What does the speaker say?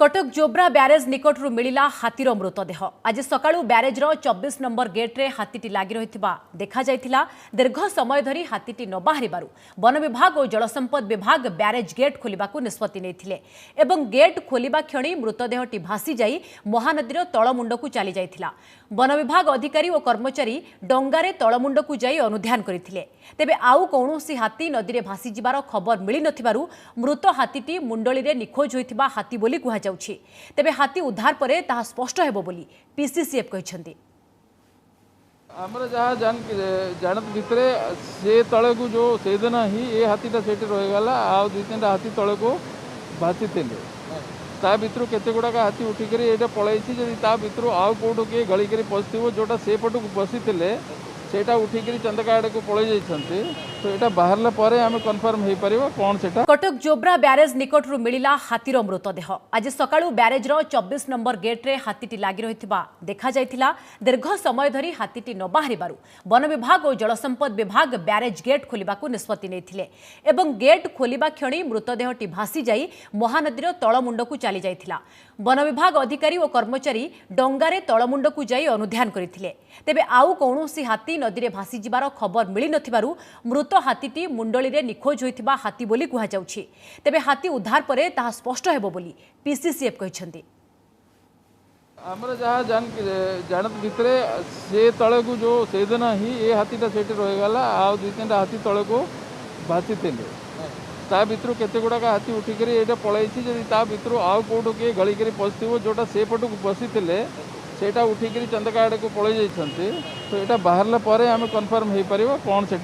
Cuttack जोब्रा barrage निकटू मिला हाथीर मृतदेह आज सकाळु ब्यारेजर 24 नंबर गेट्रे हाथीटी लगी रही देखा दीर्घ समय धरी हाथीटी न बाहर वन विभाग और जलसंपद विभाग ब्यारेज गेट खोलने निष्पत्ति नहीं गेट खोलने क्षणी मृतदेहटी भासी जाई महानदीर तलमुंड को चली जाइथिला। वन विभाग अधिकारी और कर्मचारी डंगारे तलमुंड को जाई अनुध्यान करथिले। तेबे आउ कौनसी हाथी नदी में भासी जिबार खबर मिली नथिबारु मृत हाथीटी मुंडली रे निखोज होइथिबा हाथी बोली कुहा जाउछि। तेबे हाथी उद्धार परे ताहा स्पष्ट हेबो बोली पीसीसीएफ कहिसेंती। आमर जहाँ जानत भितरे से तले को जो से दिन ही ये हाथीटा से रहीगला आ दुई तीन हाथी तले को भासी थे ता भितर केते गुड़ाक हाथी उठिक ये पलैसी जदि ता भितर आउ कौटू किए गलिक पशि जोटा से पटू पशि सेटा उठिक चंदका आड़ को पलि जाइछन्ति तो यहाँ बाहर पर आम कन्फर्म हो पार कौन से। कटक जोब्रा ब्यारेज निकटू मिला हाथीर मृतदेह आज सकाळु ब्यारेजर 24 नंबर गेट्रे हाथीटी लगी रही देखा दीर्घ समय धरी हाथीटी न बाहर वन विभाग और जलसंपद विभाग ब्यारेज गेट खोलने निष्पत्ति नहीं गेट खोलने क्षणी मृतदेहटी भासी जाई महानदीर तलमुंड को चली जाइथिला। वन विभाग अधिकारी और कर्मचारी डंगारे तलमुंड को जाई अनुध्यान करथिले। तेबे आउ कौनसी हाथी नदी में भासी जिबार खबर मिली नथिबारु मृत हाथीटी मुंडली रे निखोज होइथिबा हाथी बोली कुहा जाउछि। तेबे हाथी उद्धार परे ताहा स्पष्ट हेबो बोली पीसीसीएफ कहिसेंती। आमर जहाँ जानत भितरे से तले को जो से दिन ही ये हाथीटा से रहीगला आ दुई तीन हाथी तले को भासी थे ता भितर केते गुड़ाक हाथी उठिक ये पलैसी जदि ता भितर आउ कौटू किए गलिक पशि जोटा से पटू पशि सेटा उठिक चंदका आड़ को पलि जाइछन्ति तो यहाँ बाहर पर आम कन्फर्म हो पार कौन से।